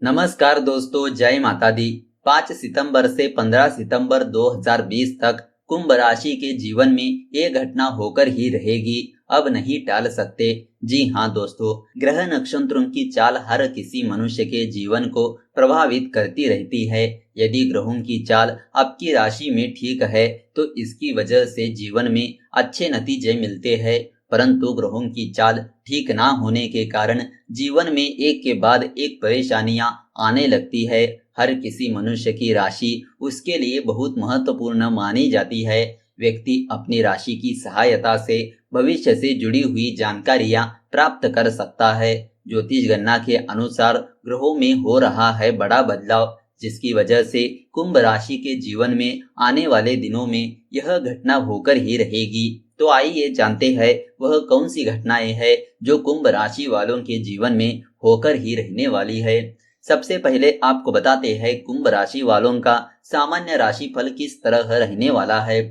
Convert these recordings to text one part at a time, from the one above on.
नमस्कार दोस्तों, जय माता दी। 5 सितंबर से 15 सितंबर 2020 तक कुंभ राशि के जीवन में ये घटना होकर ही रहेगी, अब नहीं टाल सकते। जी हाँ दोस्तों, ग्रह नक्षत्रों की चाल हर किसी मनुष्य के जीवन को प्रभावित करती रहती है। यदि ग्रहों की चाल आपकी राशि में ठीक है तो इसकी वजह से जीवन में अच्छे नतीजे मिलते हैं, परंतु ग्रहों की चाल ठीक ना होने के कारण जीवन में एक के बाद एक परेशानियां आने लगती है। हर किसी मनुष्य की राशि उसके लिए बहुत महत्वपूर्ण मानी जाती है। व्यक्ति अपनी राशि की सहायता से भविष्य से जुड़ी हुई जानकारियां प्राप्त कर सकता है। ज्योतिष गणना के अनुसार ग्रहों में हो रहा है बड़ा बदलाव, जिसकी वजह से कुंभ राशि के जीवन में आने वाले दिनों में यह घटना होकर ही रहेगी। तो आइए जानते हैं वह कौन सी घटनाएं हैं जो कुंभ राशि वालों के जीवन में होकर ही रहने वाली है। सबसे पहले आपको बताते हैं कुंभ राशि वालों का सामान्य राशिफल किस तरह रहने वाला है।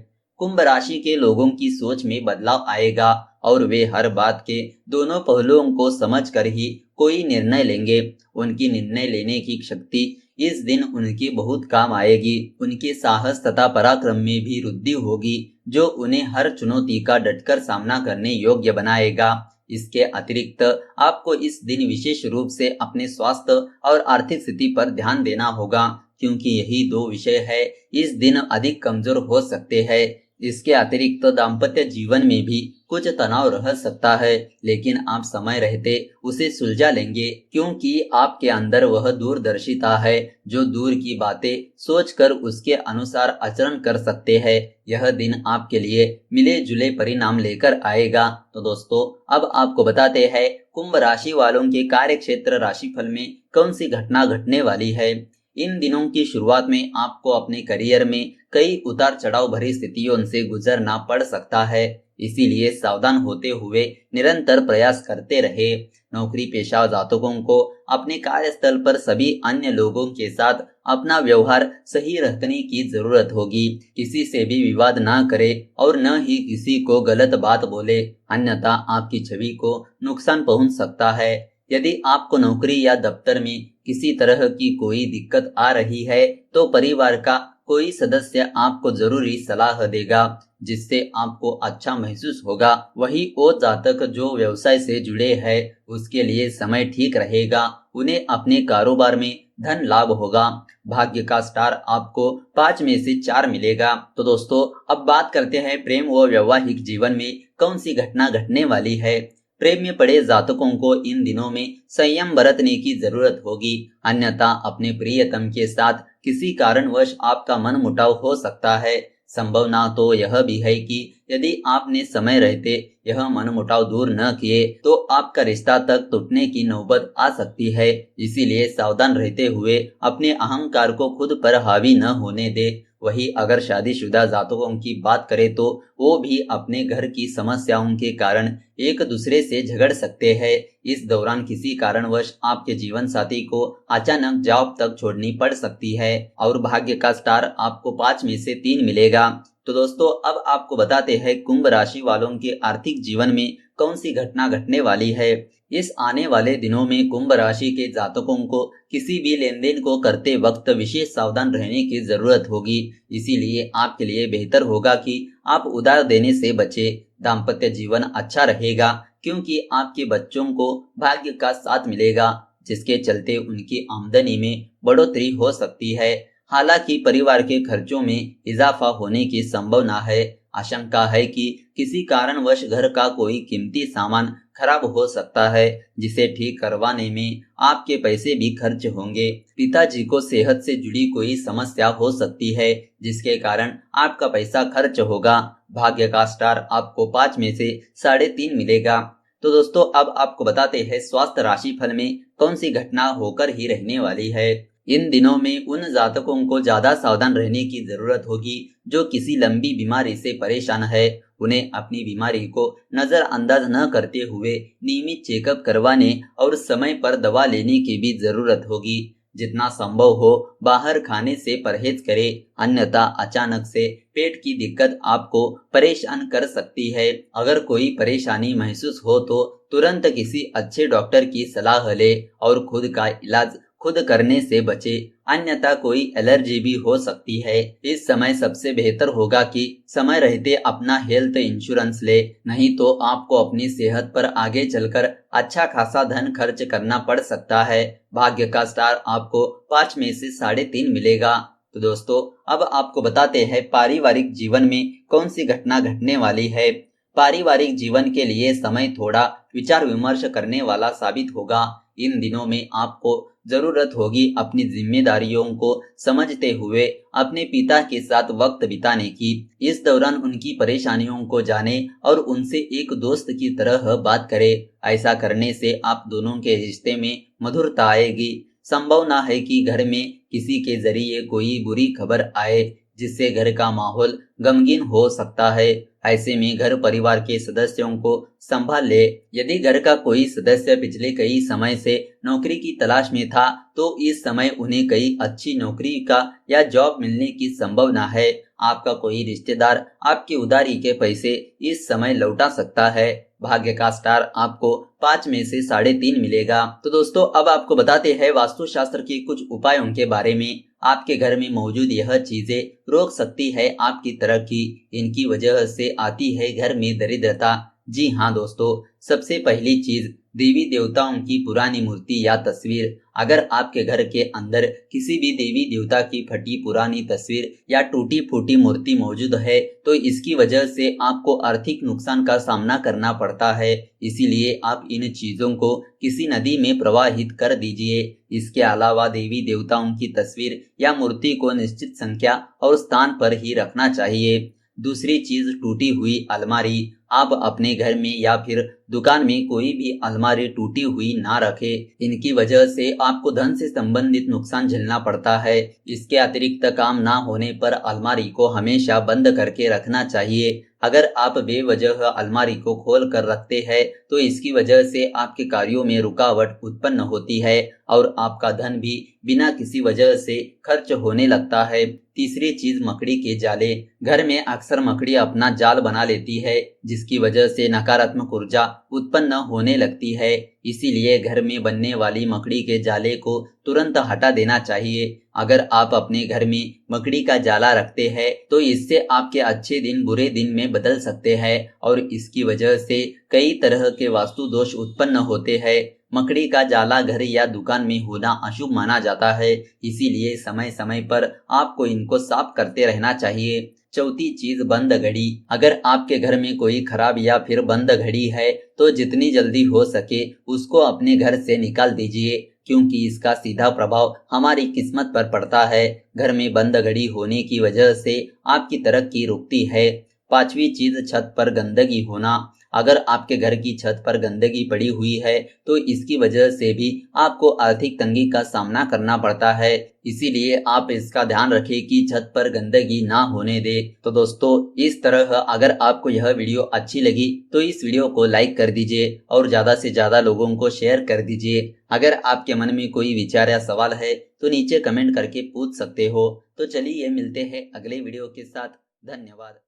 कुंभ राशि के लोगों की सोच में बदलाव आएगा और वे हर बात के दोनों पहलुओं को समझकर ही कोई निर्णय लेंगे। उनकी निर्णय लेने की शक्ति इस दिन उनकी बहुत काम आएगी। उनके साहस तथा पराक्रम में भी वृद्धि होगी, जो उन्हें हर चुनौती का डटकर सामना करने योग्य बनाएगा। इसके अतिरिक्त आपको इस दिन विशेष रूप से अपने स्वास्थ्य और आर्थिक स्थिति पर ध्यान देना होगा, क्योंकि यही दो विषय है इस दिन अधिक कमजोर हो सकते हैं। इसके अतिरिक्त दाम्पत्य जीवन में भी कुछ तनाव रह सकता है, लेकिन आप समय रहते उसे सुलझा लेंगे, क्योंकि आपके अंदर वह दूरदर्शिता है जो दूर की बातें सोचकर उसके अनुसार आचरण कर सकते हैं। यह दिन आपके लिए मिले जुले परिणाम लेकर आएगा। तो दोस्तों, अब आपको बताते हैं कुंभ राशि वालों के कार्य क्षेत्र राशिफल में कौन सी घटना घटने वाली है। इन दिनों की शुरुआत में आपको अपने करियर में कई उतार चढ़ाव भरी स्थितियों से गुजरना पड़ सकता है, इसीलिए सावधान होते हुए निरंतर प्रयास करते रहे। नौकरी पेशा जातकों को अपने कार्यस्थल पर सभी अन्य लोगों के साथ अपना व्यवहार सही रखने की जरूरत होगी। किसी से भी विवाद ना करे और न ही किसी को गलत बात बोले, अन्यथा आपकी छवि को नुकसान पहुंच सकता है। यदि आपको नौकरी या दफ्तर में किसी तरह की कोई दिक्कत आ रही है तो परिवार का कोई सदस्य आपको जरूरी सलाह देगा, जिससे आपको अच्छा महसूस होगा। वही वो जातक जो व्यवसाय से जुड़े हैं उसके लिए समय ठीक रहेगा, उन्हें अपने कारोबार में धन लाभ होगा। भाग्य का स्टार आपको 5 में से 4 मिलेगा। तो दोस्तों, अब बात करते हैं प्रेम व वैवाहिक जीवन में कौन सी घटना घटने वाली है। प्रेम में पड़े जातकों को इन दिनों में संयम बरतने की जरूरत होगी, अन्यथा अपने प्रियतम के साथ किसी कारणवश आपका मन मुटाव हो सकता है। संभावना तो यह भी है कि यदि आपने समय रहते यह मनमुटाव दूर न किए तो आपका रिश्ता तक टूटने की नौबत आ सकती है। इसीलिए सावधान रहते हुए अपने अहंकार को खुद पर हावी न होने दे। वही अगर शादीशुदा जातकों की बात करें तो वो भी अपने घर की समस्याओं के कारण एक दूसरे से झगड़ सकते हैं। इस दौरान किसी कारणवश आपके जीवन साथी को अचानक जॉब तक छोड़नी पड़ सकती है और भाग्य का स्टार आपको 5 में से 3 मिलेगा। तो दोस्तों, अब आपको बताते हैं कुंभ राशि वालों के आर्थिक जीवन में कौन सी घटना घटने वाली है। इस आने वाले दिनों में कुंभ राशि के जातकों को किसी भी लेन देन को करते वक्त विशेष सावधान रहने की जरूरत होगी। इसीलिए आपके लिए बेहतर होगा कि आप उधार देने से बचें। दाम्पत्य जीवन अच्छा रहेगा, क्योंकि आपके बच्चों को भाग्य का साथ मिलेगा, जिसके चलते उनकी आमदनी में बढ़ोतरी हो सकती है। हालांकि परिवार के खर्चों में इजाफा होने की संभावना है। आशंका है कि किसी कारणवश घर का कोई कीमती सामान खराब हो सकता है, जिसे ठीक करवाने में आपके पैसे भी खर्च होंगे। पिताजी को सेहत से जुड़ी कोई समस्या हो सकती है, जिसके कारण आपका पैसा खर्च होगा। भाग्य का स्टार आपको 5 में से 3.5 मिलेगा। तो दोस्तों, अब आपको बताते हैं स्वास्थ्य राशिफल में कौन सी घटना होकर ही रहने वाली है। इन दिनों में उन जातकों को ज्यादा सावधान रहने की जरूरत होगी जो किसी लंबी बीमारी से परेशान है। उन्हें अपनी बीमारी को नजरअंदाज न करते हुए नियमित चेकअप करवाने और समय पर दवा लेने की भी जरूरत होगी। जितना संभव हो बाहर खाने से परहेज करें, अन्यथा अचानक से पेट की दिक्कत आपको परेशान कर सकती है। अगर कोई परेशानी महसूस हो तो तुरंत किसी अच्छे डॉक्टर की सलाह ले और खुद का इलाज खुद करने से बचे, अन्यथा कोई एलर्जी भी हो सकती है। इस समय सबसे बेहतर होगा कि समय रहते अपना हेल्थ इंश्योरेंस ले, नहीं तो आपको अपनी सेहत पर आगे चलकर अच्छा खासा धन खर्च करना पड़ सकता है। भाग्य का स्टार आपको 5 में से 3.5 मिलेगा। तो दोस्तों अब आपको बताते हैं पारिवारिक जीवन में कौन सी घटना घटने वाली है। पारिवारिक जीवन के लिए समय थोड़ा विचार विमर्श करने वाला साबित होगा। इन दिनों में आपको जरूरत होगी अपनी जिम्मेदारियों को समझते हुए अपने पिता के साथ वक्त बिताने की। इस दौरान उनकी परेशानियों को जाने और उनसे एक दोस्त की तरह बात करें। ऐसा करने से आप दोनों के रिश्ते में मधुरता आएगी। संभावना है कि घर में किसी के जरिए कोई बुरी खबर आए, जिससे घर का माहौल गमगीन हो सकता है। ऐसे में घर परिवार के सदस्यों को संभाल ले। यदि घर का कोई सदस्य पिछले कई समय से नौकरी की तलाश में था, तो इस समय उन्हें कई अच्छी नौकरी का या जॉब मिलने की संभावना है। आपका कोई रिश्तेदार आपकी उधारी के पैसे इस समय लौटा सकता है। भाग्य का स्टार आपको 5 में से 3.5 मिलेगा। तो दोस्तों अब आपको बताते हैं वास्तुशास्त्र के कुछ उपायों के बारे में। आपके घर में मौजूद यह चीजें रोक सकती है आपकी तरक्की। इनकी वजह से आती है घर में दरिद्रता। जी हाँ दोस्तों, सबसे पहली चीज देवी देवताओं की पुरानी मूर्ति या तस्वीर। अगर आपके घर के अंदर किसी भी देवी देवता की फटी पुरानी तस्वीर या टूटी फूटी मूर्ति मौजूद है, तो इसकी वजह से आपको आर्थिक नुकसान का सामना करना पड़ता है। इसीलिए आप इन चीजों को किसी नदी में प्रवाहित कर दीजिए। इसके अलावा देवी देवताओं की तस्वीर या मूर्ति को निश्चित संख्या और स्थान पर ही रखना चाहिए। दूसरी चीज टूटी हुई अलमारी। आप अपने घर में या फिर दुकान में कोई भी अलमारी टूटी हुई ना रखें। इनकी वजह से आपको धन से संबंधित नुकसान झेलना पड़ता है। इसके अतिरिक्त काम ना होने पर अलमारी को हमेशा बंद करके रखना चाहिए। अगर आप बेवजह अलमारी को खोल कर रखते हैं, तो इसकी वजह से आपके कार्यों में रुकावट उत्पन्न होती है और आपका धन भी बिना किसी वजह से खर्च होने लगता है। तीसरी चीज मकड़ी के जाले। घर में अक्सर मकड़ी अपना जाल बना लेती है, जिसकी वजह से नकारात्मक ऊर्जा उत्पन्न होने लगती है। इसीलिए घर में बनने वाली मकड़ी के जाले को तुरंत हटा देना चाहिए। अगर आप अपने घर में मकड़ी का जाला रखते हैं, तो इससे आपके अच्छे दिन बुरे दिन में बदल सकते हैं और इसकी वजह से कई तरह के वास्तु दोष उत्पन्न होते हैं। मकड़ी का जाला घर या दुकान में होना अशुभ माना जाता है। इसीलिए समय समय पर आपको इनको साफ करते रहना चाहिए। चौथी चीज बंद घड़ी। अगर आपके घर में कोई खराब या फिर बंद घड़ी है, तो जितनी जल्दी हो सके उसको अपने घर से निकाल दीजिए, क्योंकि इसका सीधा प्रभाव हमारी किस्मत पर पड़ता है। घर में बंद घड़ी होने की वजह से आपकी तरक्की रुकती है। पांचवी चीज छत पर गंदगी होना। अगर आपके घर की छत पर गंदगी पड़ी हुई है, तो इसकी वजह से भी आपको आर्थिक तंगी का सामना करना पड़ता है। इसीलिए आप इसका ध्यान रखें कि छत पर गंदगी ना होने दे। तो दोस्तों इस तरह अगर आपको यह वीडियो अच्छी लगी, तो इस वीडियो को लाइक कर दीजिए और ज्यादा से ज्यादा लोगों को शेयर कर दीजिए। अगर आपके मन में कोई विचार या सवाल है, तो नीचे कमेंट करके पूछ सकते हो। तो चलिए मिलते हैं अगले वीडियो के साथ। धन्यवाद।